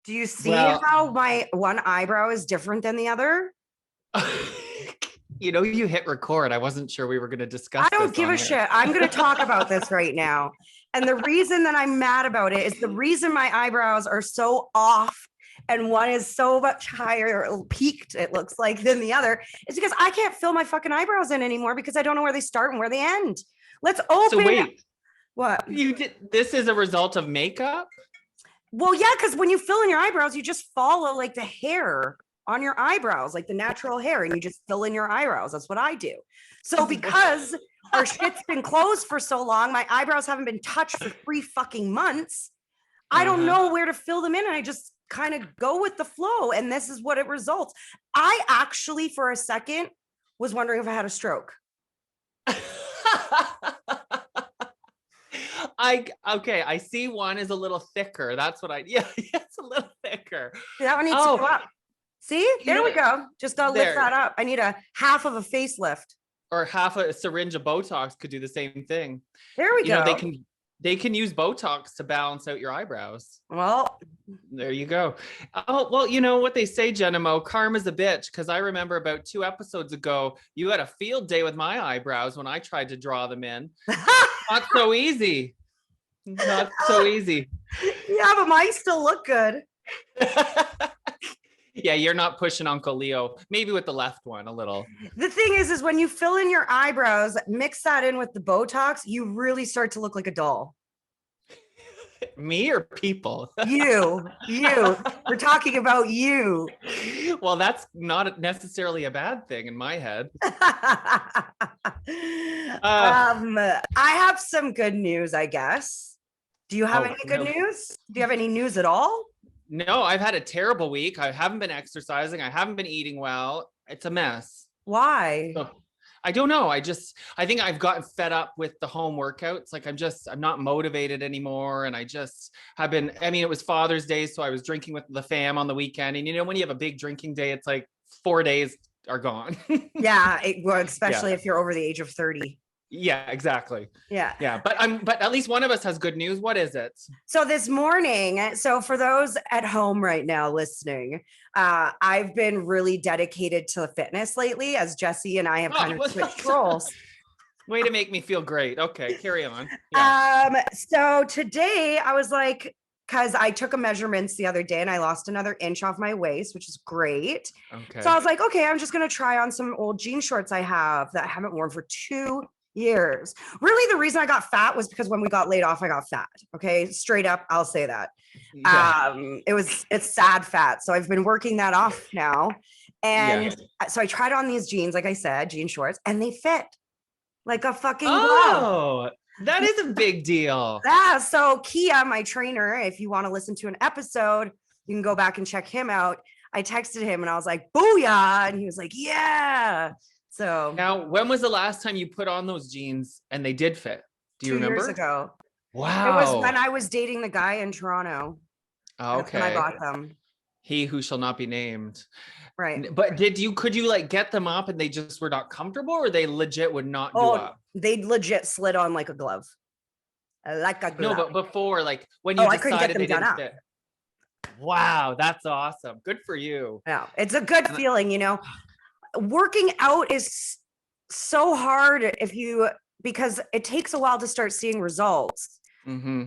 Do you see Well, how my one eyebrow is different than the other? you hit record. I wasn't sure we were going to I discuss don't this give on a here. shit. I'm going to talk about this right now. And the reason that I'm mad about it is the reason my eyebrows are so off and one is so much higher peaked, it looks like, than the other is because I can't fill my fucking eyebrows in anymore because I don't know where they start and where they end. Let's So open. wait, What? you did this is a result of makeup? Well, yeah, because when you fill in your eyebrows, you just follow like the hair on your eyebrows, like the natural hair, and you just fill in your eyebrows. That's what I do. So because our shit's been closed for so long, my eyebrows haven't been touched for 3 fucking months. I don't know where to fill them in, and I just kind of go with the flow, and this is what it results. I actually, for a second, was wondering if I had a stroke. I see one is a little thicker. That's what yeah, it's a little thicker. That one needs to go Oh, up. See, there we go. Just gotta lift that up. I need a half of a facelift. Or half a syringe of Botox could do the same thing. There we go. They can use Botox to balance out your eyebrows. Well, there you go. Oh, well, you know what they say, Genemo, karma's a bitch. Because I remember about 2 episodes ago, you had a field day with my eyebrows when I tried to draw them in. Not so easy. Not so easy. Yeah, but mine still look good. Yeah, you're not pushing Uncle Leo. Maybe with the left one a little. The thing is when you fill in your eyebrows, mix that in with the Botox, you really start to look like a doll. Me or people? You. We're talking about you. Well, that's not necessarily a bad thing in my head. I have some good news, I guess. Do you have any good news? Do you have any news at all? No, I've had a terrible week. I haven't been exercising. I haven't been eating well. It's a mess. Why? So, I don't know. I think I've gotten fed up with the home workouts. Like I'm not motivated anymore. And I mean, it was Father's Day. So I was drinking with the fam on the weekend. And when you have a big drinking day, it's like 4 days are gone. Yeah. Especially if you're over the age of 30. Yeah, exactly. Yeah. But at least one of us has good news. What is it? So this morning, so for those at home right now listening, I've been really dedicated to fitness lately, as Jesse and I have kind of switched roles. Way to make me feel great. Okay, carry on. Yeah. So today I was like, because I took a measurements the other day and I lost another inch off my waist, which is great. Okay. So I was like, okay, I'm just going to try on some old jean shorts I have that I haven't worn for 2 years. Really, the reason I got fat was because when we got laid off, I got fat. Okay. Straight up, I'll say that. Yeah. It's sad fat. So I've been working that off now. And so I tried on these jeans, like I said, jean shorts, and they fit like a fucking glove. Oh, that is a big deal. Yeah. So Kia, my trainer, if you want to listen to an episode, you can go back and check him out. I texted him and I was like, booyah. And he was like, yeah. So now, when was the last time you put on those jeans and they did fit? Do you remember? 2 years ago. Wow. It was when I was dating the guy in Toronto. Okay. When I bought them. He who shall not be named. Right. But could you like get them up and they just were not comfortable, or they legit would not do up? They legit slid on like a glove. Like a glove. No, but before, like when you decided they didn't fit. Wow, that's awesome. Good for you. Yeah, it's a good feeling, Working out is so hard because it takes a while to start seeing results. Mm-hmm.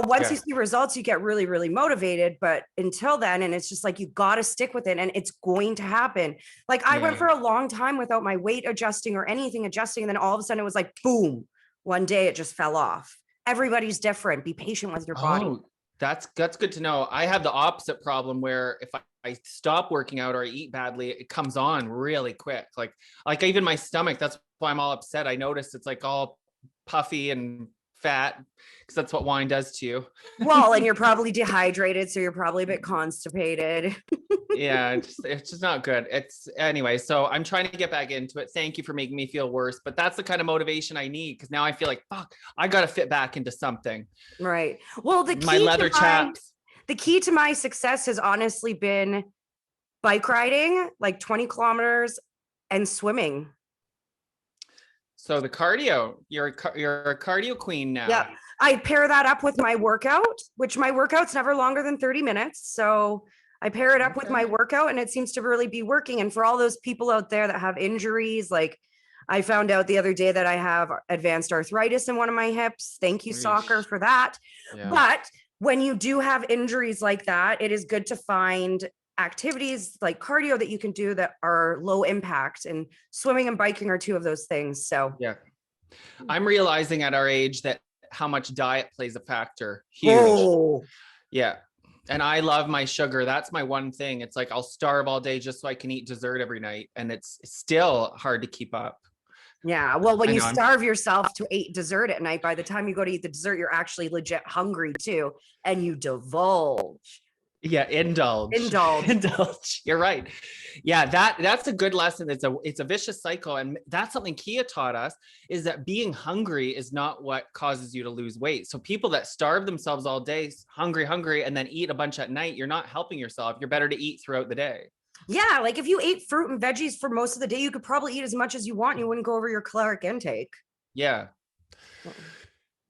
Once you see results, you get really, really motivated. But until then, and it's just like, you got to stick with it and it's going to happen. Like I went for a long time without my weight adjusting or anything adjusting. And then all of a sudden it was like, boom, one day it just fell off. Everybody's different. Be patient with your body. That's good to know. I have the opposite problem where if I stop working out or I eat badly, it comes on really quick. Like even my stomach, that's why I'm all upset. I noticed it's like all puffy and fat because that's what wine does to you. Well, and you're probably dehydrated, so you're probably a bit constipated. Yeah, it's just not good. Anyway, so I'm trying to get back into it. Thank you for making me feel worse, but that's the kind of motivation I need because now I feel like, fuck, I got to fit back into something. Right. Well, the key to my success has honestly been bike riding, like 20 kilometers, and swimming. So the cardio, you're a cardio queen now. Yeah. I pair that up with my workout, which my workout's never longer than 30 minutes. So I pair it up with my workout and it seems to really be working. And for all those people out there that have injuries, like I found out the other day that I have advanced arthritis in one of my hips. Thank you, soccer, for that. Yeah. But when you do have injuries like that, it is good to find activities like cardio that you can do that are low impact, and swimming and biking are two of those things. So yeah, I'm realizing at our age that how much diet plays a factor. Huge. Oh. Yeah. And I love my sugar. That's my one thing. It's like I'll starve all day just so I can eat dessert every night. And it's still hard to keep up. Yeah. Well, when you starve yourself to eat dessert at night, by the time you go to eat the dessert, you're actually legit hungry too. And you divulge. Yeah, indulge. You're right. Yeah, that's a good lesson. It's a vicious cycle, and that's something Kia taught us, is that being hungry is not what causes you to lose weight. So people that starve themselves all day, hungry, and then eat a bunch at night, you're not helping yourself. You're better to eat throughout the day. Yeah, like if you ate fruit and veggies for most of the day, you could probably eat as much as you want and you wouldn't go over your caloric intake. Yeah.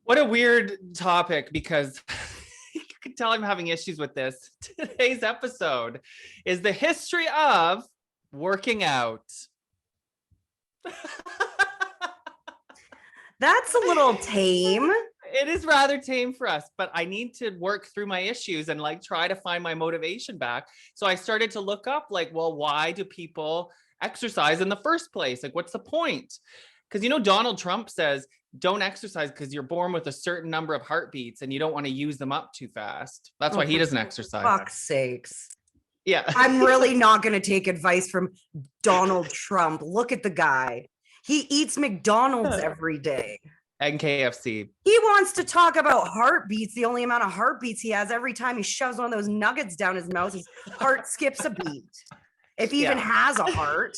What a weird topic, because you can tell I'm having issues with this. Today's episode is the history of working out. That's a little tame. It is rather tame for us, but I need to work through my issues and like try to find my motivation back. So I started to look up like, well, why do people exercise in the first place? Like, what's the point? Because, you know, Donald Trump says, don't exercise because you're born with a certain number of heartbeats and you don't want to use them up too fast. That's why he doesn't exercise. Fuck's sakes. Yeah. I'm really not going to take advice from Donald Trump. Look at the guy. He eats McDonald's every day. And KFC. He wants to talk about heartbeats. The only amount of heartbeats he has every time he shoves one of those nuggets down his mouth, his heart skips a beat. If he even has a heart.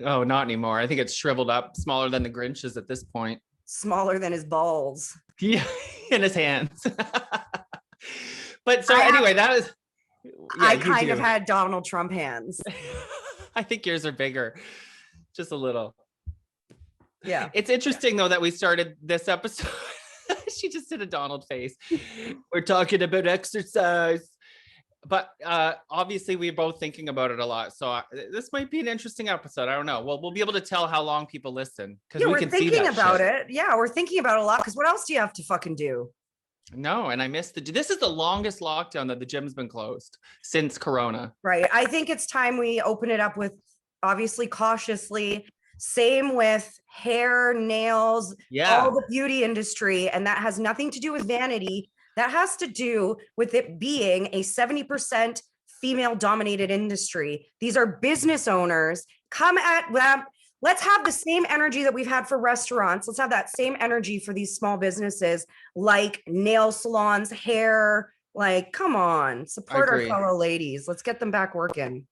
Oh, not anymore. I think it's shriveled up, smaller than the Grinch's at this point. Smaller than his balls. Yeah, in his hands. But so anyway, that is. Yeah, I kind of had Donald Trump hands. I think yours are bigger, just a little. Yeah. It's interesting though that we started this episode. She just did a Donald face. We're talking about exercise. But obviously we're both thinking about it a lot. So this might be an interesting episode. I don't know. Well, we'll be able to tell how long people listen. Yeah, we're thinking about it. Yeah, we're thinking about it a lot, because what else do you have to fucking do? No, and I missed this is the longest lockdown that the gym's been closed since Corona. Right. I think it's time we open it up with, obviously cautiously. Same with hair, nails, all the beauty industry. And that has nothing to do with vanity. That has to do with it being a 70% female dominated industry. These are business owners. Come at them. Let's have the same energy that we've had for restaurants. Let's have that same energy for these small businesses like nail salons, hair. Like, come on, support our fellow ladies. Let's get them back working.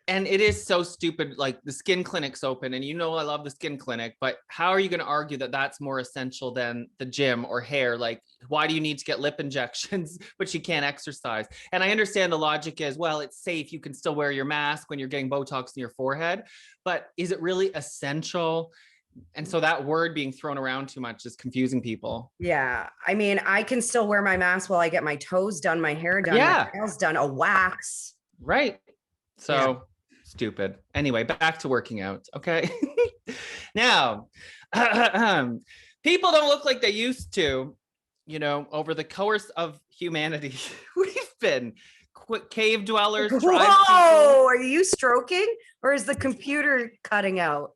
And it is so stupid, like the skin clinic's open, and you know I love the skin clinic, but how are you going to argue that that's more essential than the gym or hair? Like, why do you need to get lip injections, but you can't exercise? And I understand the logic is, well, it's safe. You can still wear your mask when you're getting Botox in your forehead, but is it really essential? And so that word being thrown around too much is confusing people. Yeah. I mean, I can still wear my mask while I get my toes done, my hair done, my nails done, a wax. Right. So stupid. Anyway, back to working out. Okay. Now, people don't look like they used to, you know, over the course of humanity. We've been cave dwellers. Whoa, are you stroking or is the computer cutting out?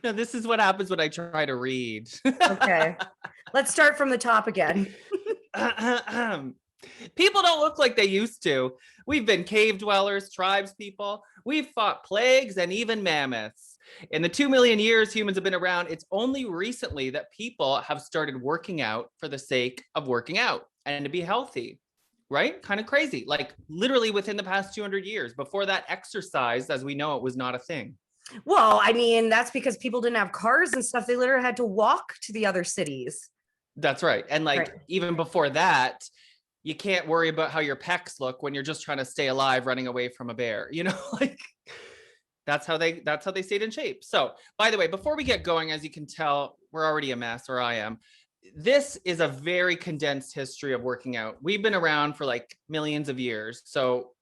No, this is what happens when I try to read. Okay. Let's start from the top again. People don't look like they used to. We've been cave dwellers, tribes people. We've fought plagues and even mammoths. In the 2 million years humans have been around, it's only recently that people have started working out for the sake of working out and to be healthy, right? Kind of crazy. Like literally within the past 200 years. Before that, exercise, as we know it, was not a thing. Well, I mean, that's because people didn't have cars and stuff. They literally had to walk to the other cities. That's right. And like even before that, you can't worry about how your pecs look when you're just trying to stay alive running away from a bear, you know, like That's how they stayed in shape. So, by the way, before we get going, as you can tell, we're already a mess, or I am. This is a very condensed history of working out. We've been around for like millions of years. So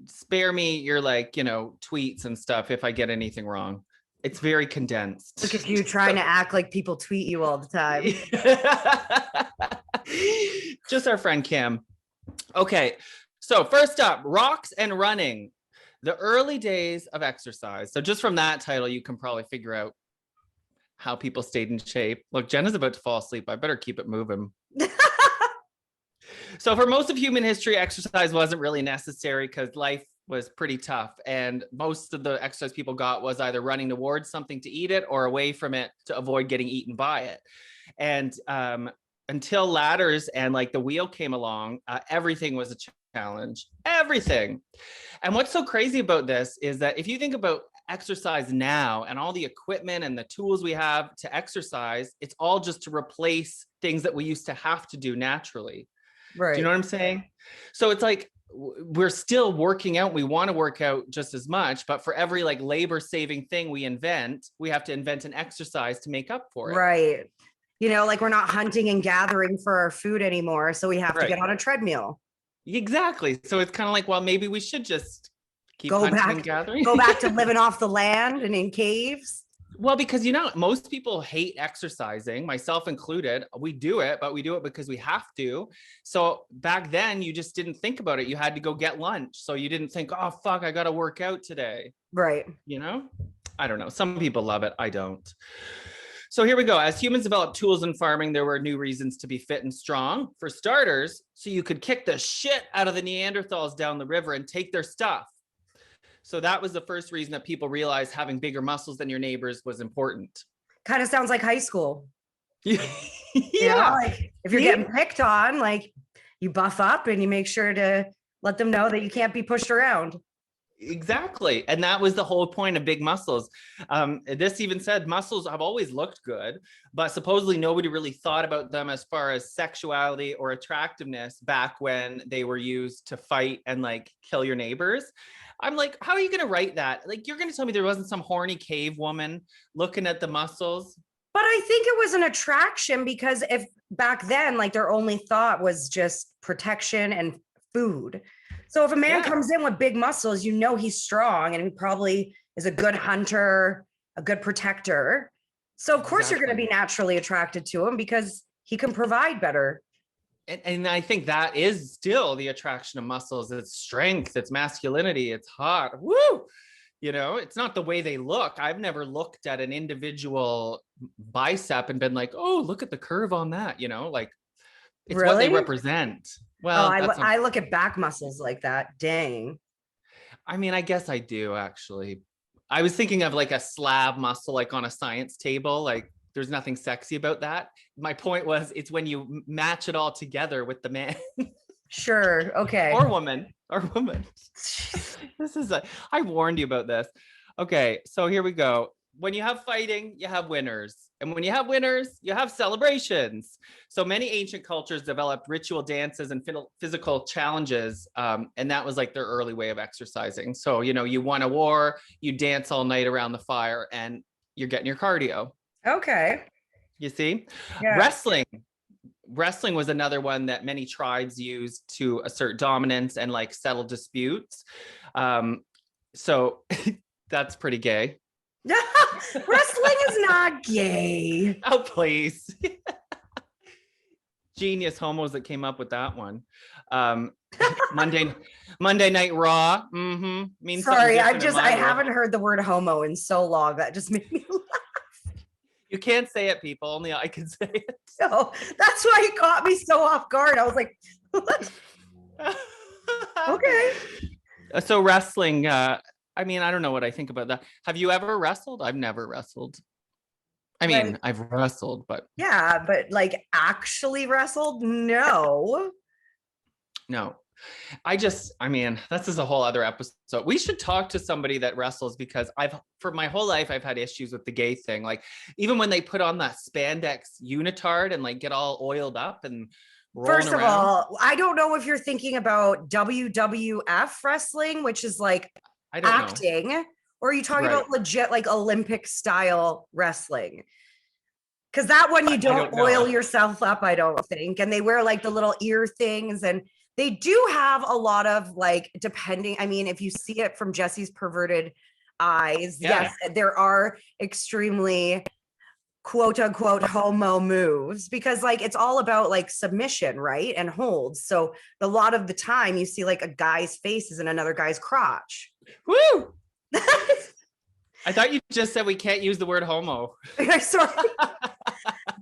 spare me your tweets and stuff if I get anything wrong. It's very condensed. Look at you trying to act like people tweet you all the time. Just our friend Kim. Okay, so first up, rocks and running. The early days of exercise. So just from that title, you can probably figure out how people stayed in shape. Look, Jenna's about to fall asleep. I better keep it moving. So for most of human history, exercise wasn't really necessary because life was pretty tough. And most of the exercise people got was either running towards something to eat it or away from it to avoid getting eaten by it. And until ladders and like the wheel came along, everything was a challenge. Everything. And what's so crazy about this is that if you think about exercise now and all the equipment and the tools we have to exercise, it's all just to replace things that we used to have to do naturally. Right. Do you know what I'm saying? So it's like we're still working out. We want to work out just as much, but for every like labor saving thing we invent, we have to invent an exercise to make up for it. Right. You know, like we're not hunting and gathering for our food anymore. So we have to get on a treadmill. Exactly. So it's kind of like, well, maybe we should just keep hunting and gathering. Go back to living off the land and in caves. Well, because, most people hate exercising, myself included. We do it, but we do it because we have to. So back then, you just didn't think about it. You had to go get lunch. So you didn't think, oh, fuck, I got to work out today. Right. I don't know. Some people love it. I don't. So here we go. As humans developed tools in farming, there were new reasons to be fit and strong. For starters, so you could kick the shit out of the Neanderthals down the river and take their stuff. So that was the first reason that people realized having bigger muscles than your neighbors was important. Kind of sounds like high school. Yeah. Like if you're getting picked on, like you buff up and you make sure to let them know that you can't be pushed around. Exactly. And that was the whole point of big muscles. This even said muscles have always looked good, but supposedly nobody really thought about them as far as sexuality or attractiveness back when they were used to fight and like kill your neighbors. I'm like, how are you going to write that? Like, you're going to tell me there wasn't some horny cave woman looking at the muscles? But I think it was an attraction because if back then, like their only thought was just protection and food. So if a man comes in with big muscles, he's strong and he probably is a good hunter, a good protector. So of course you're going to be naturally attracted to him because he can provide better. And I think that is still the attraction of muscles. It's strength, it's masculinity, it's hot. Woo! It's not the way they look. I've never looked at an individual bicep and been like, oh, look at the curve on that. Like it's really what they represent. Well, I look at back muscles like that. Dang. I mean, I guess I do actually. I was thinking of like a slab muscle, like on a science table. Like there's nothing sexy about that. My point was, it's when you match it all together with the man. Sure. Okay. Or woman. I warned you about this. Okay. So here we go. When you have fighting, you have winners. And when you have winners, you have celebrations. So many ancient cultures developed ritual dances and physical challenges. And that was like their early way of exercising. So, you won a war, you dance all night around the fire and you're getting your cardio. Okay. You see? Yeah. Wrestling was another one that many tribes used to assert dominance and like settle disputes. So that's pretty gay. Wrestling is not gay. Oh, please. Genius homos that came up with that one. Monday Night Raw. Means sorry, I haven't heard the word homo in so long. That just made me laugh. You can't say it, people. Only I can say it. So that's why it caught me so off guard. I was like, what? Okay. So wrestling, I mean, I don't know what I think about that. Have you ever wrestled? I've never wrestled. I mean, I've wrestled, but. Yeah, but like actually wrestled? No. No. I mean, this is a whole other episode. We should talk to somebody that wrestles because for my whole life, I've had issues with the gay thing. Like even when they put on that spandex unitard and like get all oiled up and First of all, I don't know if you're thinking about WWF wrestling, which is like acting, Or are you talking about legit like Olympic style wrestling? Because that one you don't oil yourself up, I don't think. And they wear like the little ear things, and they do have a lot of like, depending, I mean, if you see it from Jesse's perverted eyes, yes, there are extremely quote unquote homo moves, because like it's all about like submission, right? And holds. So a lot of the time you see like a guy's face is in another guy's crotch. Woo! I thought you just said we can't use the word homo. Sorry.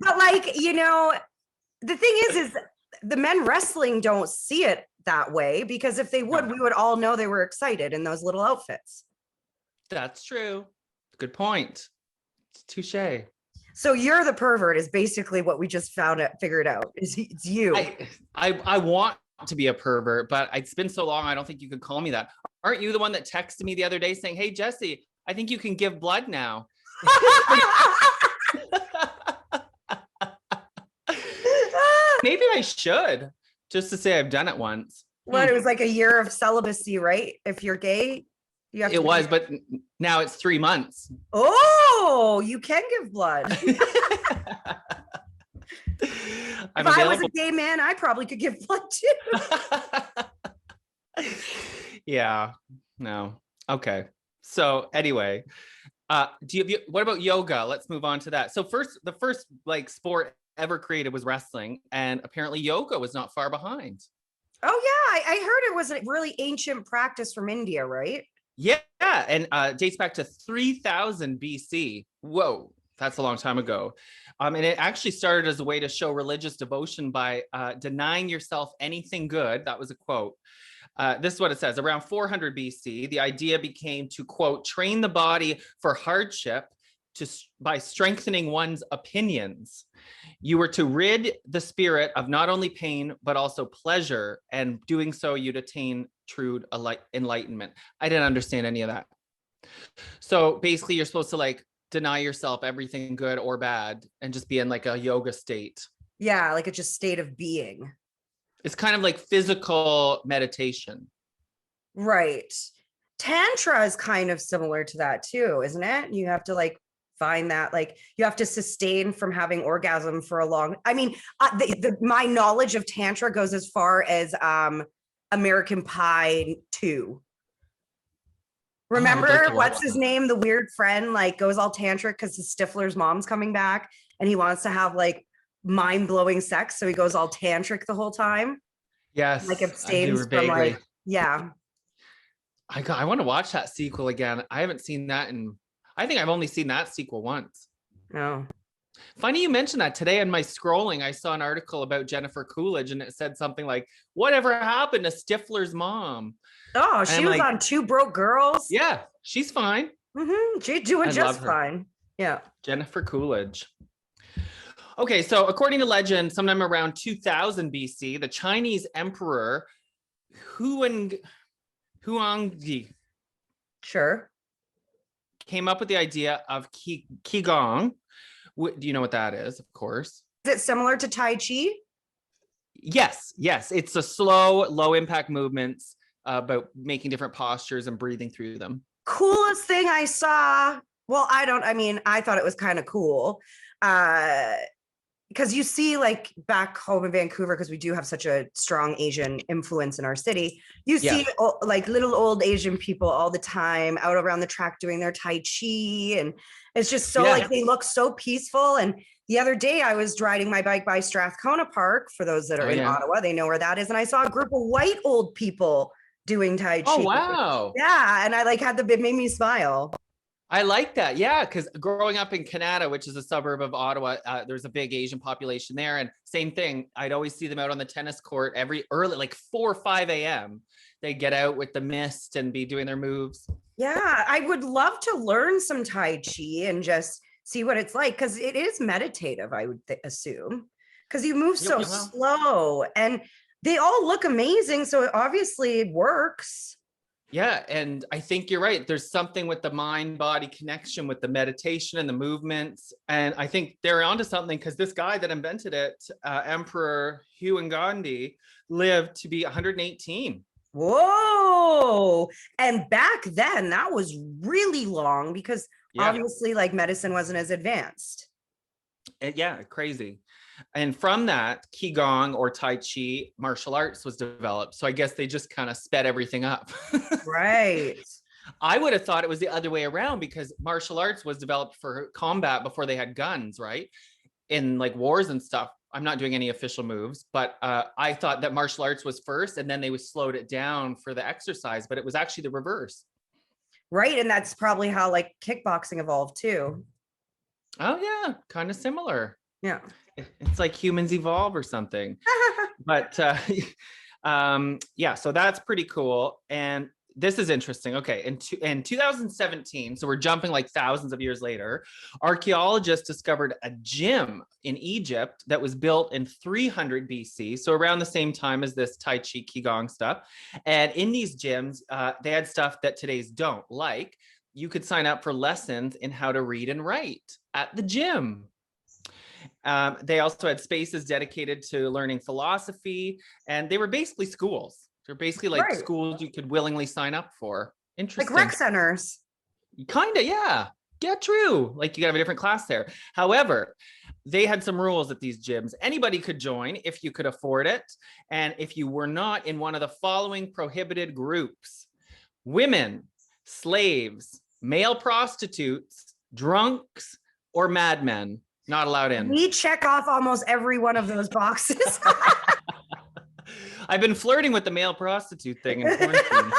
But like, you know, the thing is the men wrestling don't see it that way, because if they would, we would all know they were excited in those little outfits. That's true. Good point. Touche. So you're the pervert is basically what we just figured out. It's you. I want to be a pervert, but it's been so long, I don't think you could call me that. Aren't you the one that texted me the other day saying, hey, Jesse, I think you can give blood now? Maybe I should, just to say I've done it once. What, it was like a year of celibacy, right? If you're gay, you have to. It was, but now it's 3 months. Oh, you can give blood. If I was a gay man, I probably could give blood too. Yeah, no. Okay. So anyway, what about yoga? Let's move on to that. So the first like sport ever created was wrestling, and apparently yoga was not far behind. Oh yeah, I heard it was a really ancient practice from India, right? Yeah, and dates back to 3000 BC. Whoa, that's a long time ago. And it actually started as a way to show religious devotion by denying yourself anything good. That was a quote. This is what it says. Around 400 BC, the idea became to, quote, train the body for hardship by strengthening one's opinions. You were to rid the spirit of not only pain, but also pleasure. And doing so, you'd attain true enlightenment. I didn't understand any of that. So basically, you're supposed to like deny yourself everything good or bad and just be in like a yoga state. Yeah, like a just state of being. It's kind of like physical meditation. Right. Tantra is kind of similar to that too, isn't it? You have to like find that, like you have to sustain from having orgasm for a long, I mean, my knowledge of Tantra goes as far as American Pie 2. Remember, what's his name? The weird friend like goes all tantric because his Stifler's mom's coming back and he wants to have like mind-blowing sex, so he goes all tantric the whole time. Yes, like abstains from like, yeah. I want to watch that sequel again. I haven't seen that I think I've only seen that sequel once. No. Funny you mentioned that. Today in my scrolling, I saw an article about Jennifer Coolidge, and it said something like, whatever happened to Stifler's mom? Oh, she was on Two Broke Girls. Yeah, she's fine. Mm-hmm. She's doing just fine. Yeah. Jennifer Coolidge. Okay, so according to legend, sometime around 2000 BC, the Chinese emperor Huangdi came up with the idea of Qigong. Do you know what that is? Of course. Is it similar to Tai Chi? Yes. It's a slow, low impact movements about making different postures and breathing through them. Coolest thing I saw. Well, I thought it was kind of cool. Because you see like back home in Vancouver, because we do have such a strong Asian influence in our city, you see like little old Asian people all the time out around the track doing their Tai Chi. And it's just so like, they look so peaceful. And the other day I was riding my bike by Strathcona Park. For those that are in Ottawa, they know where that is. And I saw a group of white old people doing Tai Chi. Oh, wow. Yeah. And I like it made me smile. I like that. Yeah. Because growing up in Canada, which is a suburb of Ottawa, there's a big Asian population there. And same thing, I'd always see them out on the tennis court early, like 4 or 5 a.m. They get out with the mist and be doing their moves. Yeah. I would love to learn some Tai Chi and just see what it's like. Because it is meditative, I would assume. Because you move so slow and they all look amazing. So it obviously works. Yeah. And I think you're right. There's something with the mind-body connection with the meditation and the movements. And I think they're onto something, because this guy that invented it, Emperor Huangdi, lived to be 118. Whoa. And back then that was really long because Yeah. obviously like medicine wasn't as advanced. Yeah, crazy. And from that, Qigong or Tai Chi martial arts was developed. So I guess they just kind of sped everything up. Right. I would have thought it was the other way around because martial arts was developed for combat before they had guns, right? In like wars and stuff. I'm not doing any official moves, but I thought that martial arts was first and then they slowed it down for the exercise, but it was actually the reverse. Right. And that's probably how like kickboxing evolved too. Oh yeah, kind of similar. Yeah. It's like humans evolve or something. But yeah, so that's pretty cool. And this is interesting. Okay, in 2017, so we're jumping like thousands of years later, archaeologists discovered a gym in Egypt that was built in 300 BC, so around the same time as this Tai Chi Qigong stuff. And in these gyms, they had stuff that today's don't, like you could sign up for lessons in how to read and write at the gym. They also had spaces dedicated to learning philosophy, and they were basically schools. They're basically like Right. schools you could willingly sign up for. Interesting. Like rec centers. Kind of, yeah. Yeah, true. Like you got to have a different class there. However, they had some rules at these gyms. Anybody could join if you could afford it. And if you were not in one of the following prohibited groups: women, slaves, male prostitutes, drunks, or madmen. Not allowed in. We check off almost every one of those boxes. I've been flirting with the male prostitute thing in quarantine.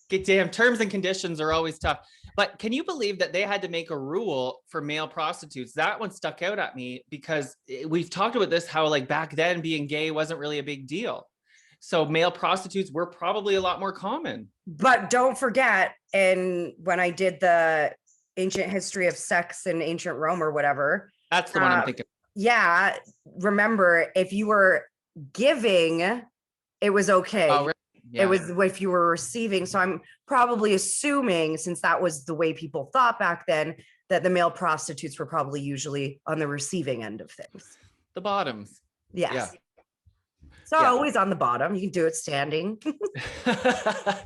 Get damn, terms and conditions are always tough. But can you believe that they had to make a rule for male prostitutes? That one stuck out at me because we've talked about this, how like back then being gay wasn't really a big deal. So male prostitutes were probably a lot more common. But don't forget, and when I did the ancient history of sex in ancient Rome or whatever. That's the one I'm thinking. Yeah. Remember, if you were giving, it was okay. Oh, really? Yeah. It was if you were receiving. So I'm probably assuming, since that was the way people thought back then, that the male prostitutes were probably usually on the receiving end of things. The bottoms. Yes. Yeah. So always on the bottom. You can do it standing.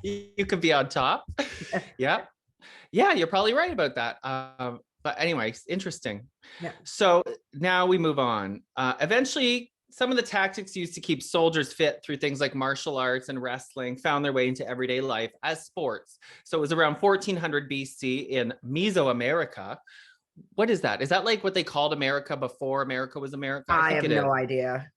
You could be on top. Yeah. Yeah, you're probably right about that. But anyways, interesting. Yeah. So now we move on. Eventually, some of the tactics used to keep soldiers fit through things like martial arts and wrestling found their way into everyday life as sports. So it was around 1400 BC in Mesoamerica. What is that? Is that like what they called America before America was America? I have no idea.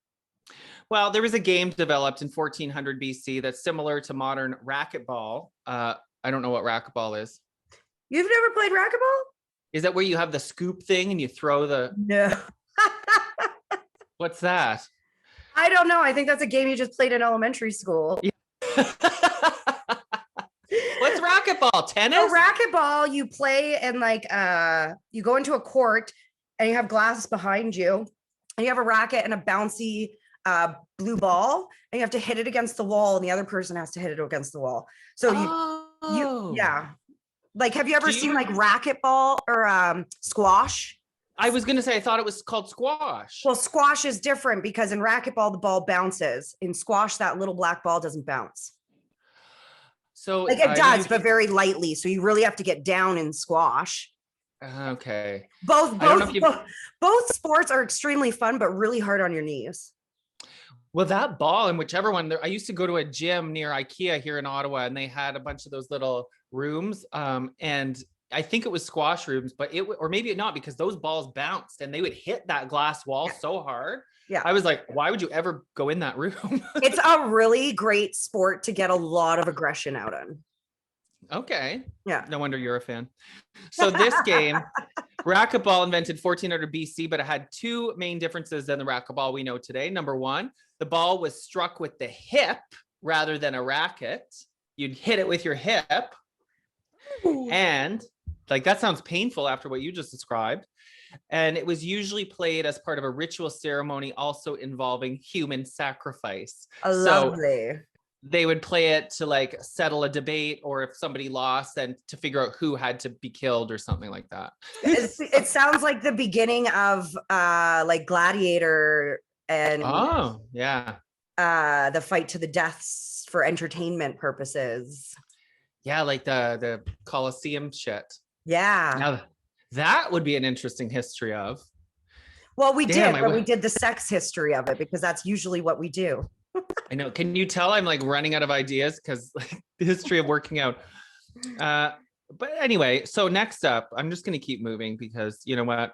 Well, there was a game developed in 1400 BC that's similar to modern racquetball. I don't know what racquetball is. You've never played racquetball? Is that where you have the scoop thing and you throw the... No. What's that? I don't know. I think that's a game you just played in elementary school. Yeah. What's racquetball? Tennis? So racquetball, you play and like you go into a court and you have glass behind you and you have a racket and a bouncy blue ball and you have to hit it against the wall and the other person has to hit it against the wall. So you yeah. Like, have you ever seen like racquetball or squash? I was going to say, I thought it was called squash. Well, squash is different because in racquetball, the ball bounces. In squash, that little black ball doesn't bounce. So like it does, but very lightly. So you really have to get down in squash. Okay. Both sports are extremely fun, but really hard on your knees. Well, that ball and whichever one, I used to go to a gym near IKEA here in Ottawa, and they had a bunch of those little rooms. And I think it was squash rooms, but or maybe not, because those balls bounced and they would hit that glass wall so hard. Yeah. I was like, why would you ever go in that room? It's a really great sport to get a lot of aggression out on. Okay. Yeah. No wonder you're a fan. So this game, racquetball, invented 1400 BC, but it had two main differences than the racquetball we know today. Number one, the ball was struck with the hip rather than a racket. You'd hit it with your hip. Ooh. And like, that sounds painful after what you just described. And it was usually played as part of a ritual ceremony, also involving human sacrifice. Lovely. So they would play it to like settle a debate, or if somebody lost, then to figure out who had to be killed or something like that. It sounds like the beginning of like Gladiator and oh yeah, the fight to the death for entertainment purposes. Yeah, like the Colosseum shit. Yeah. Now that would be an interesting history of. Well, we did the sex history of it because that's usually what we do. I know. Can you tell I'm like running out of ideas because like the history of working out. But anyway, so next up, I'm just going to keep moving because you know what?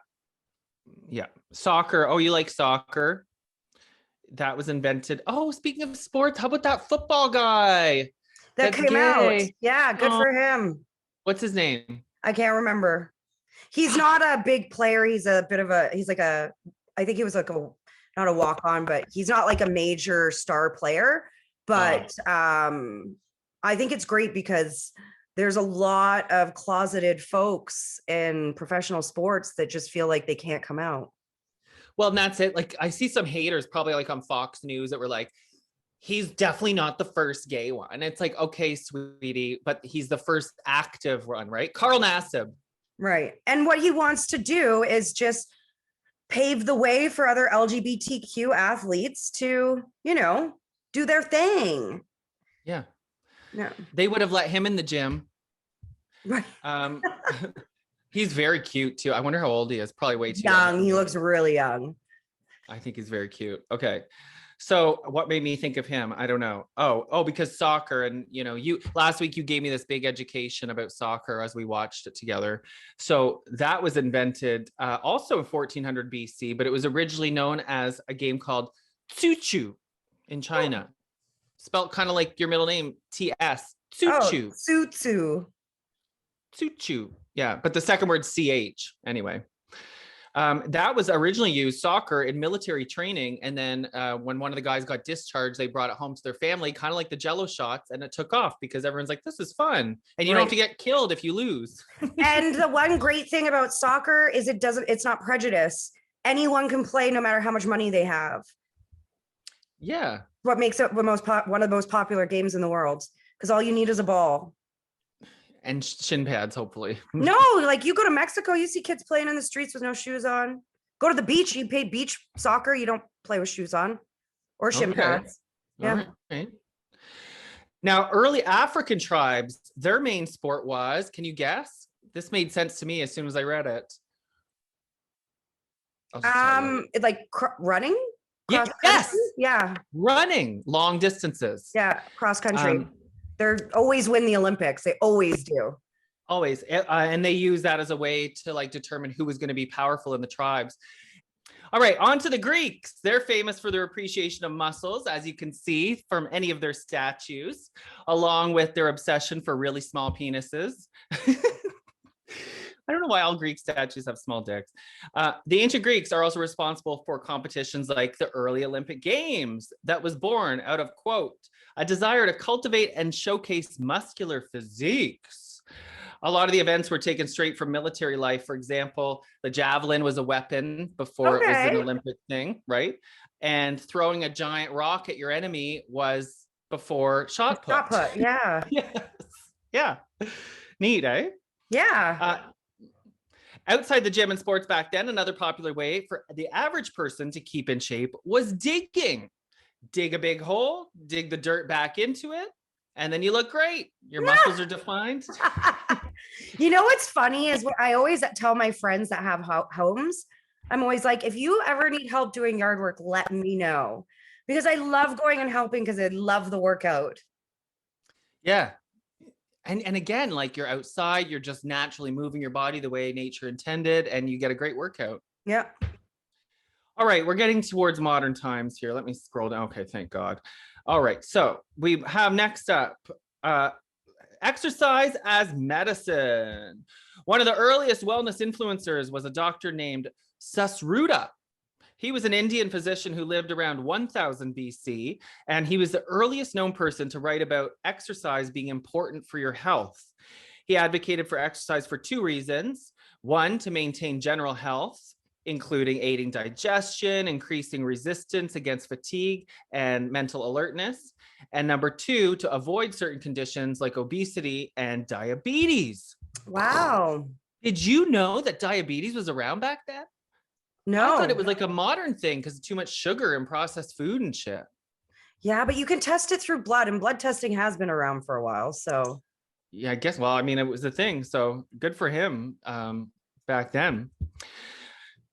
Yeah, soccer. Oh, you like soccer? That was invented. Oh, speaking of sports, how about that football guy that that's came gay? out? Yeah, good for him. What's his name? I can't remember. He's not a big player. He's like a, I think he was like not a walk on, but he's not like a major star player. But I think it's great because there's a lot of closeted folks in professional sports that just feel like they can't come out. Well, and that's it. Like I see some haters probably like on Fox News that were like, he's definitely not the first gay one. And it's like, okay, sweetie, but he's the first active one, right? Carl Nassib. Right. And what he wants to do is just pave the way for other LGBTQ athletes to, you know, do their thing. Yeah. Yeah. They would have let him in the gym. Right. He's very cute too. I wonder how old he is. Probably way too young. He looks really young. I think he's very cute. Okay. So what made me think of him? I don't know. Oh, because soccer. And you know, you last week you gave me this big education about soccer as we watched it together. So that was invented also in 1400 BC, but it was originally known as a game called Tsu in China. Spelled kind of like your middle name, TS. Tsu. Tsu. Yeah, but the second word CH anyway. That was originally used soccer in military training. And then when one of the guys got discharged, they brought it home to their family, kind of like the Jello shots, and it took off because everyone's like, this is fun. And you don't have to get killed if you lose. And the one great thing about soccer is it's not prejudice. Anyone can play no matter how much money they have. Yeah. What makes it one of the most popular games in the world, because all you need is a ball. And shin pads, hopefully. No, like you go to Mexico, you see kids playing in the streets with no shoes on. Go to the beach, you play beach soccer, you don't play with shoes on or shin pads. Yeah. Right. Now, early African tribes, their main sport was, can you guess? This made sense to me as soon as I read it. Running? Yes. Yeah. Running long distances. Yeah. Cross country. They're always win the Olympics. They always do. Always. And they use that as a way to like determine who was going to be powerful in the tribes. All right, on to the Greeks. They're famous for their appreciation of muscles, as you can see from any of their statues, along with their obsession for really small penises. I don't know why all Greek statues have small dicks. The ancient Greeks are also responsible for competitions like the early Olympic Games that was born out of, quote, a desire to cultivate and showcase muscular physiques. A lot of the events were taken straight from military life. For example, the javelin was a weapon before it was an Olympic thing, right? And throwing a giant rock at your enemy was before shot put. Shot put, yeah. Yes. Yeah. Neat, eh? Yeah. Outside the gym and sports back then, another popular way for the average person to keep in shape was digging. Dig a big hole, dig the dirt back into it, and then you look great. Your muscles are defined. You know what's funny is what I always tell my friends that have homes. I'm always like, if you ever need help doing yard work, let me know. Because I love going and helping because I love the workout. Yeah. And again, like you're outside, you're just naturally moving your body the way nature intended, and you get a great workout. Yeah. All right, we're getting towards modern times here. Let me scroll down. Okay, thank God. All right, so we have next up, exercise as medicine. One of the earliest wellness influencers was a doctor named Susruta. He was an Indian physician who lived around 1000 BC, and he was the earliest known person to write about exercise being important for your health. He advocated for exercise for two reasons. One, to maintain general health, including aiding digestion, increasing resistance against fatigue and mental alertness. And number two, to avoid certain conditions like obesity and diabetes. Wow. Did you know that diabetes was around back then? No. I thought it was like a modern thing because of too much sugar and processed food and shit. Yeah, but you can test it through blood, and blood testing has been around for a while. So Yeah, I guess. Well, I mean, it was a thing. So good for him back then.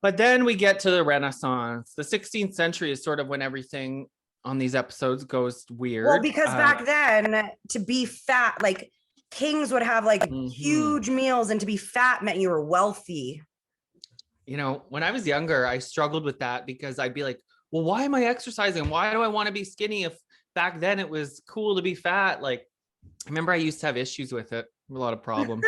But then we get to the Renaissance. The 16th century is sort of when everything on these episodes goes weird. well, because back then to be fat, like kings would have like huge meals, and to be fat meant you were wealthy. You know, when I was younger, I struggled with that because I'd be like, well, why am I exercising? Why do I want to be skinny if back then it was cool to be fat? Like, I remember I used to have issues with it, a lot of problems.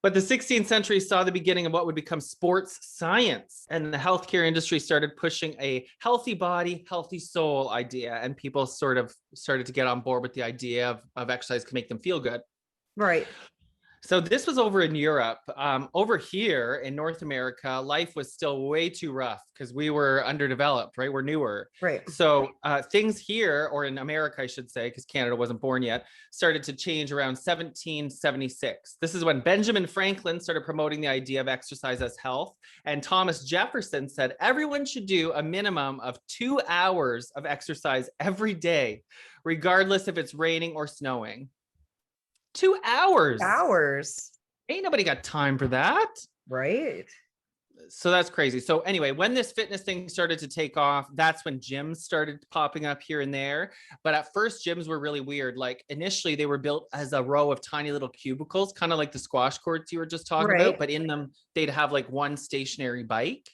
But the 16th century saw the beginning of what would become sports science, and the healthcare industry started pushing a healthy body, healthy soul idea, and people sort of started to get on board with the idea of exercise can make them feel good. Right. So this was over in Europe. Over here in North America, life was still way too rough because we were underdeveloped, right? We're newer. Right. So things here, or in America, I should say, because Canada wasn't born yet, started to change around 1776. This is when Benjamin Franklin started promoting the idea of exercise as health. And Thomas Jefferson said everyone should do a minimum of 2 hours of exercise every day, regardless if it's raining or snowing. 2 hours. Ain't nobody got time for that. Right. So that's crazy. So anyway, when this fitness thing started to take off, that's when gyms started popping up here and there. But at first, gyms were really weird. Like initially, they were built as a row of tiny little cubicles, kind of like the squash courts you were just talking about. But in them, they'd have like one stationary bike.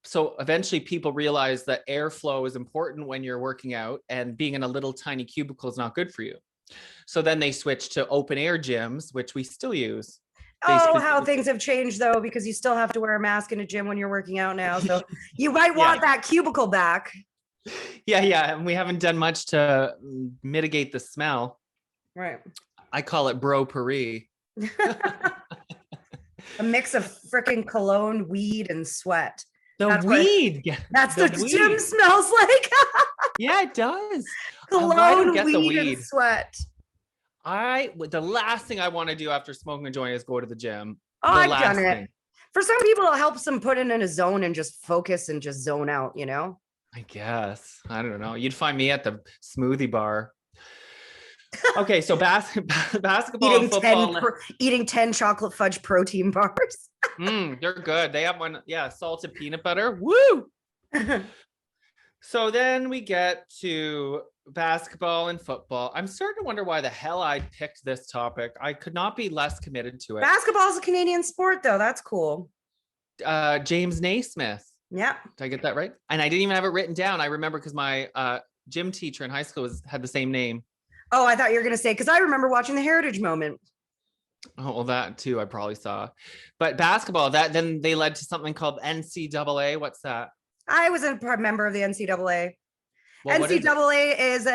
So eventually people realized that airflow is important when you're working out, and being in a little tiny cubicle is not good for you. So then they switched to open air gyms, which we still use. Oh, how things have changed though, because you still have to wear a mask in a gym when you're working out now. So you might want that cubicle back. Yeah. And we haven't done much to mitigate the smell. Right. I call it bro-pourri. A mix of freaking cologne, weed, and sweat. That's weed. That's what the gym smells like. Yeah, it does. Cologne, weed, and sweat. The last thing I want to do after smoking a joint is go to the gym. Oh, I've done it. For some people, it helps them put in a zone and just focus and just zone out, you know? I guess. I don't know. You'd find me at the smoothie bar. Okay, so basketball and football. Eating 10 chocolate fudge protein bars. They're good. They have one, salted peanut butter. Woo! So then we get to basketball and football. I'm starting to wonder why the hell I picked this topic. I could not be less committed to it. Basketball is a Canadian sport, though. That's cool. James Naismith. Yeah. Did I get that right? And I didn't even have it written down. I remember because my gym teacher in high school had the same name. Oh, I thought you were going to say, because I remember watching the Heritage Moment. Oh, well, that too, I probably saw. But basketball, then they led to something called NCAA. What's that? I was a member of the NCAA. Well, NCAA is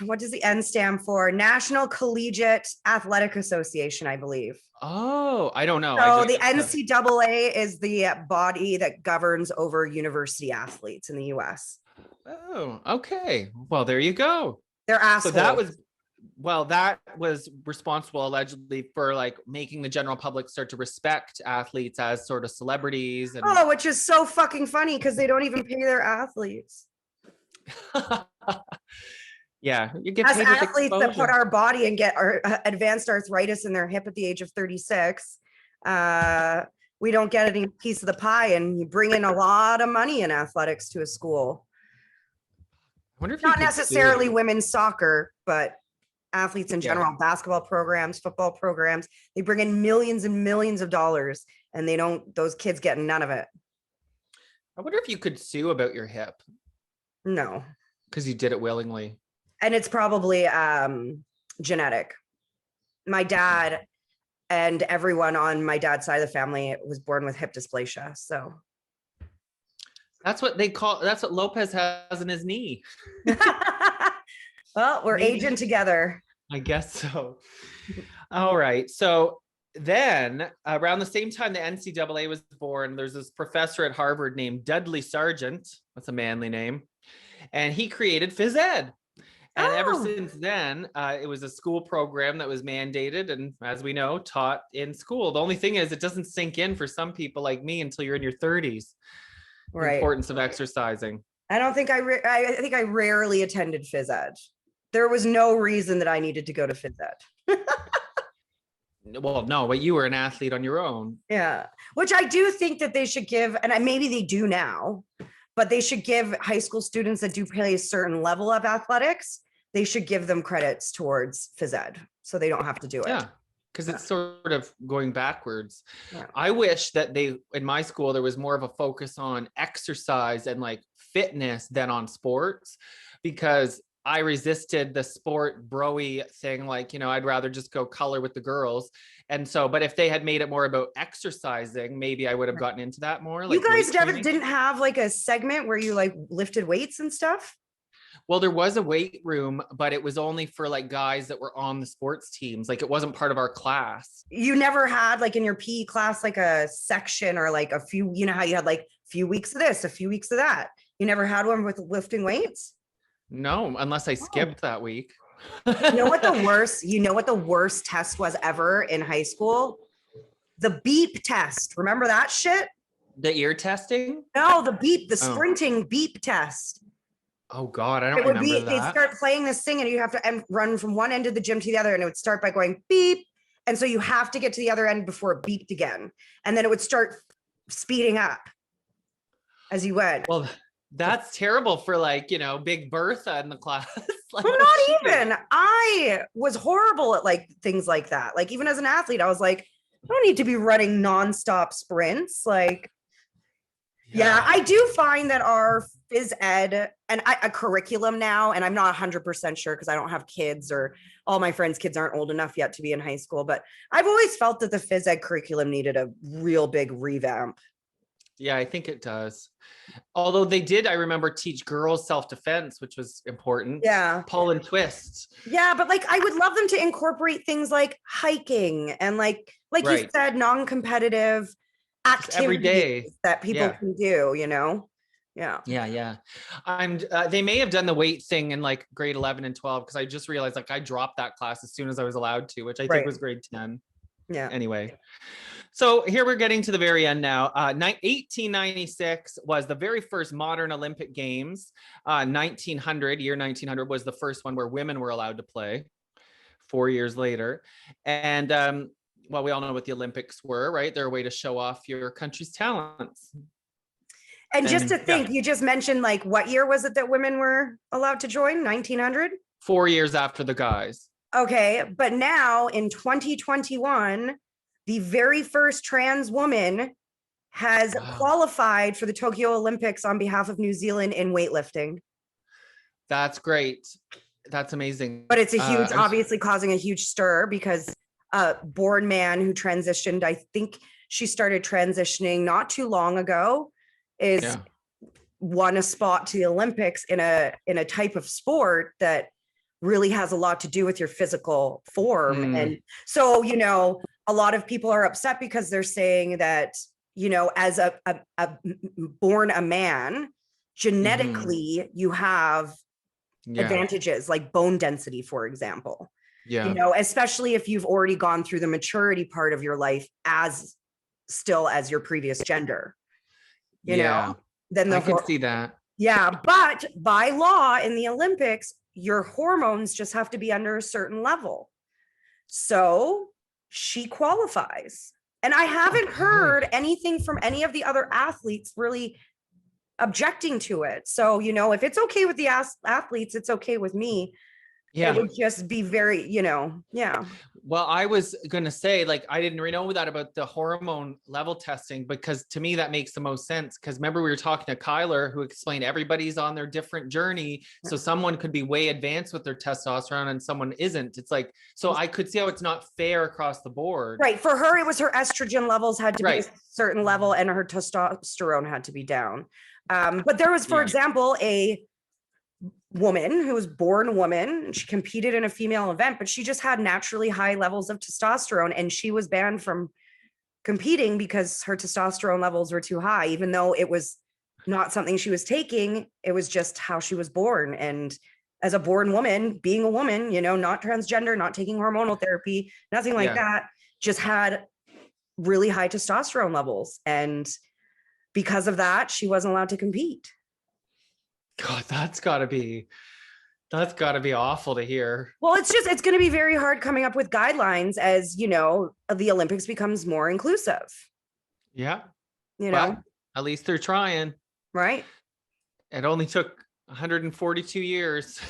what does the N stand for? National Collegiate Athletic Association, I believe. Oh, I don't know. So the NCAA is the body that governs over university athletes in the US. Oh, okay. Well, there you go. They're assholes. So that was responsible allegedly for like making the general public start to respect athletes as sort of celebrities. And which is so fucking funny because they don't even pay their athletes. Yeah, you get as athletes that put our body and get our advanced arthritis in their hip at the age of 36. We don't get any piece of the pie, and you bring in a lot of money in athletics to a school. I wonder if not necessarily women's soccer, but athletes in general, basketball programs, football programs, they bring in millions and millions of dollars, and those kids get none of it. I wonder if you could sue about your hip. No. Because you did it willingly. And it's probably genetic. My dad and everyone on my dad's side of the family was born with hip dysplasia. So that's what Lopez has in his knee. Well, we're aging together. I guess so. All right. So then around the same time the NCAA was born, there's this professor at Harvard named Dudley Sargent. That's a manly name. And he created phys ed. And ever since then, it was a school program that was mandated and, as we know, taught in school. The only thing is it doesn't sink in for some people like me until you're in your 30s. Right. The importance of exercising. I don't think I think I rarely attended phys ed. There was no reason that I needed to go to phys ed. Well, no, but you were an athlete on your own. Yeah, which I do think that they should give, and maybe they do now, but they should give high school students that do play a certain level of athletics, they should give them credits towards phys ed so they don't have to do it. Yeah, because it's sort of going backwards. Yeah. I wish that in my school, there was more of a focus on exercise and like fitness than on sports, because I resisted the sport bro-y thing. Like, I'd rather just go color with the girls. And so, but if they had made it more about exercising, maybe I would have gotten into that more. Like, you guys didn't have like a segment where you like lifted weights and stuff? Well, there was a weight room, but it was only for like guys that were on the sports teams. Like, it wasn't part of our class. You never had like in your PE class, like a section or like a few, how you had like a few weeks of this, a few weeks of that. You never had one with lifting weights? No, unless I skipped that week. You know what the worst test was ever in high school? The beep test. Remember that shit? The ear testing? No, the sprinting beep test. Oh God, I don't remember that. They'd start playing this thing and you have to run from one end of the gym to the other, and it would start by going beep. And so you have to get to the other end before it beeped again. And then it would start speeding up as you went. Well, that's terrible for like, Big Bertha in the class. Like, well, not even. I was horrible at like things like that. Like even as an athlete, I was like, I don't need to be running nonstop sprints. Like, yeah, I do find that our phys ed and a curriculum now, and I'm not 100% sure because I don't have kids, or all my friends' kids aren't old enough yet to be in high school, but I've always felt that the phys ed curriculum needed a real big revamp. Yeah, I think it does. Although they did, I remember, teach girls self-defense, which was important. Yeah. Pull and twist. Yeah, but like I would love them to incorporate things like hiking and like right. You said, non-competitive activities every day that people can do, Yeah. They may have done the weight thing in like grade 11 and 12, because I just realized like I dropped that class as soon as I was allowed to, which I think was grade 10. Yeah. Anyway. So here we're getting to the very end now. 1896 was the very first modern Olympic Games. Year 1900 was the first one where women were allowed to play. 4 years later. And well, we all know what the Olympics were, right? They're a way to show off your country's talents. And just to think, you just mentioned like, what year was it that women were allowed to join? 1900? 4 years after the guys. Okay. But now in 2021, the very first trans woman has qualified for the Tokyo Olympics on behalf of New Zealand in weightlifting. That's great. That's amazing. But it's a huge, obviously causing a huge stir, because a born man who transitioned, I think she started transitioning not too long ago, won a spot to the Olympics in a type of sport that really has a lot to do with your physical form. And so, a lot of people are upset because they're saying that, as a born a man, genetically, you have advantages like bone density, for example. Yeah. Especially if you've already gone through the maturity part of your life as your previous gender. You know, I can see that. Yeah, but by law in the Olympics, your hormones just have to be under a certain level. So she qualifies. And I haven't heard anything from any of the other athletes really objecting to it. So, if it's okay with the athletes, it's okay with me. Yeah. It would just be very, yeah. Well, I was going to say, like, I didn't really know that about the hormone level testing, because to me, that makes the most sense. Because remember, we were talking to Kyler, who explained everybody's on their different journey. So someone could be way advanced with their testosterone and someone isn't. It's like, so I could see how it's not fair across the board. Right. For her, it was her estrogen levels had to be a certain level and her testosterone had to be down. But there was, for example, a woman who was born a woman, and she competed in a female event, but she just had naturally high levels of testosterone, and she was banned from competing because her testosterone levels were too high, even though it was not something she was taking. It was just how she was born. And as a born woman, being a woman, not transgender, not taking hormonal therapy, nothing like that, just had really high testosterone levels. And because of that, she wasn't allowed to compete. God, that's gotta be awful to hear. Well, it's going to be very hard coming up with guidelines as, the Olympics becomes more inclusive, Yeah. you know, But at least they're trying. right? It only took 142 years.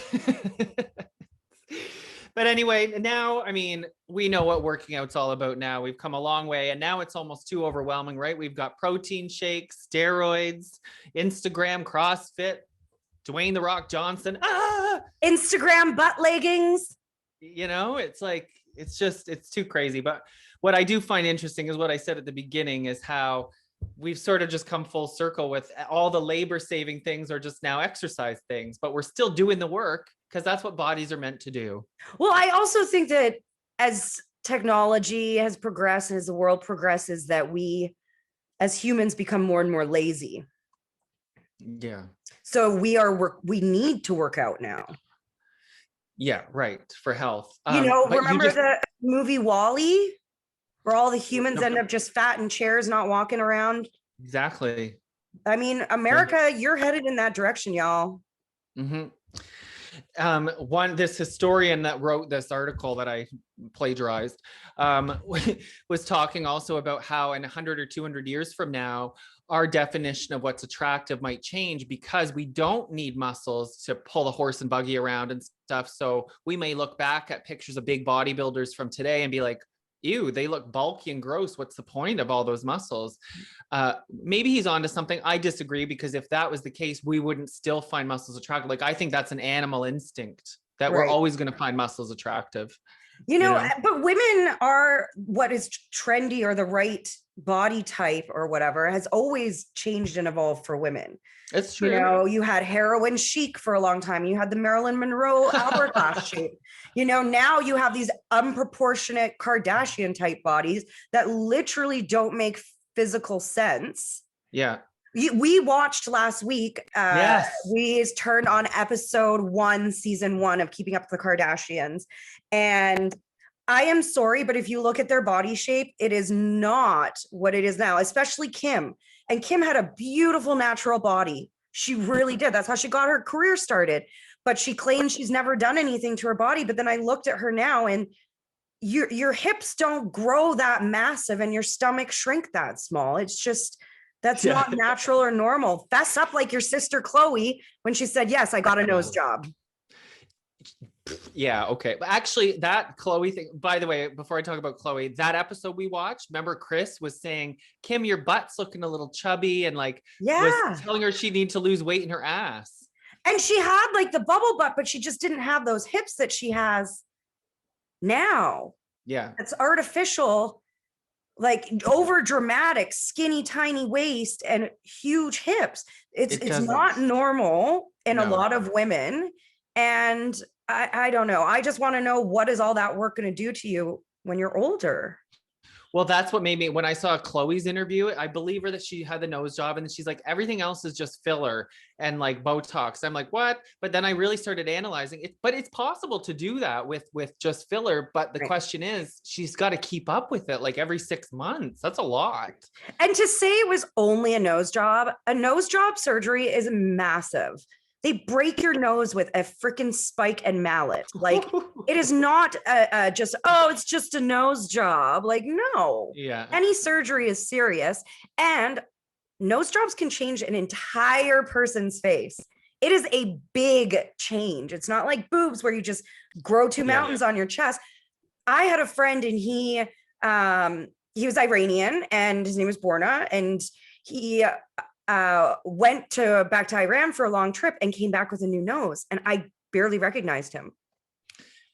But anyway, now, I mean, we know what working out's all about now. We've come a long way, and now it's almost too overwhelming, right? We've got protein shakes, steroids, Instagram, CrossFit, Dwayne The Rock Johnson. Instagram butt leggings. It's like, it's too crazy. But what I do find interesting is what I said at the beginning is how we've sort of just come full circle with all the labor saving things are just now exercise things, but we're still doing the work because that's what bodies are meant to do. Well, I also think that as technology has progressed, as the world progresses, that we as humans become more and more lazy. Yeah. So we need to work out now. Yeah, right. For health. Remember the movie WALL-E, where all the humans end up just fat in chairs, not walking around? Exactly. I mean, America, you're headed in that direction, y'all. Mm-hmm. This historian that wrote this article that I plagiarized was talking also about how in 100 or 200 years from now, our definition of what's attractive might change because we don't need muscles to pull a horse and buggy around and stuff. So we may look back at pictures of big bodybuilders from today and be like, ew, they look bulky and gross. What's the point of all those muscles? Maybe he's onto something. I disagree, because if that was the case, we wouldn't still find muscles attractive. Like, I think that's an animal instinct that we're always going to find muscles attractive. But women are what is trendy, or the right body type or whatever has always changed and evolved for women. It's true. You had heroin chic for a long time. You had the Marilyn Monroe hourglass shape. Now you have these unproportionate Kardashian type bodies that literally don't make physical sense. Yeah. We watched last week. Yes. We turned on episode 1, season 1 of Keeping Up with the Kardashians. And I am sorry, but if you look at their body shape, it is not what it is now, especially Kim. And Kim had a beautiful natural body. She really did. That's how she got her career started. But she claims she's never done anything to her body. But then I looked at her now, and your hips don't grow that massive and your stomach shrink that small. It's just, that's not natural or normal. Fess up like your sister Chloe when she said, yes, I got a nose job. Yeah, okay. But actually, that Chloe thing, by the way, before I talk about Chloe, that episode we watched, remember Chris was saying, Kim, your butt's looking a little chubby, and was telling her she needed to lose weight in her ass. And she had like the bubble butt, but she just didn't have those hips that she has now. Yeah. It's artificial, like over dramatic, skinny, tiny waist and huge hips. It's not normal in a lot of women. And I don't know. I just want to know, what is all that work going to do to you when you're older? Well, that's what made me, when I saw Chloe's interview, I believe her that she had the nose job, and she's like, everything else is just filler and like Botox. I'm like, what? But then I really started analyzing it. But it's possible to do that with just filler. But the question is, she's got to keep up with it like every 6 months. That's a lot. And to say it was only a nose job surgery is massive. They break your nose with a freaking spike and mallet. Like, it is not just, it's just a nose job. Like, no. Yeah. Any surgery is serious. And nose jobs can change an entire person's face. It is a big change. It's not like boobs where you just grow 2 mountains on your chest. I had a friend, and he was Iranian, and his name was Borna, and he went back to Iran for a long trip and came back with a new nose, and I barely recognized him.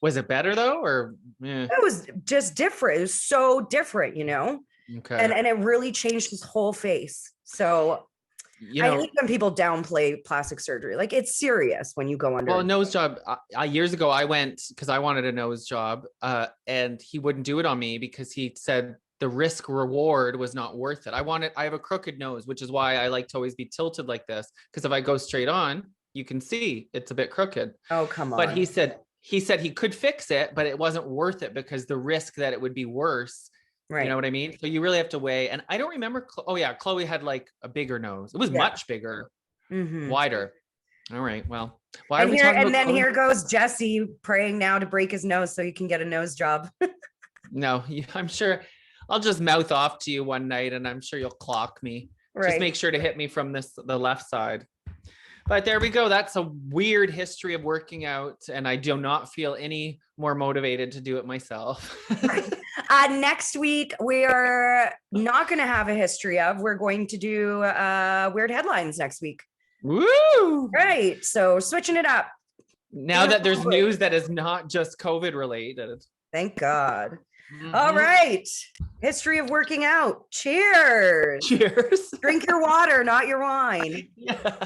Was it better though, or it was just different? It was so different, Okay. And it really changed his whole face. So I hate when people downplay plastic surgery. Like, it's serious when you go under. Well, a nose job. Years ago, I went because I wanted a nose job, and he wouldn't do it on me because he said the risk reward was not worth it. I have a crooked nose, which is why I like to always be tilted like this. Because if I go straight on, you can see it's a bit crooked. Oh, come on. But he said he could fix it, but it wasn't worth it because the risk that it would be worse. Right. You know what I mean? So you really have to weigh. And I don't remember. Chloe had like a bigger nose. It was much bigger, wider. All right. Well, why are we talking and about then COVID? here goes Jesse praying now to break his nose so he can get a nose job. No, I'm sure I'll just mouth off to you one night and I'm sure you'll clock me. Just Right. make sure to hit me from the left side. But there we go. That's a weird history of working out. And I do not feel any more motivated to do it myself. Next week, we are not going to have a history of. We're going to do weird headlines next week. Woo! Right. So switching it up. Now that there's news that is not just COVID related. Thank God. All right. History of working out. Cheers. Cheers. Drink your water, not your wine. Yeah.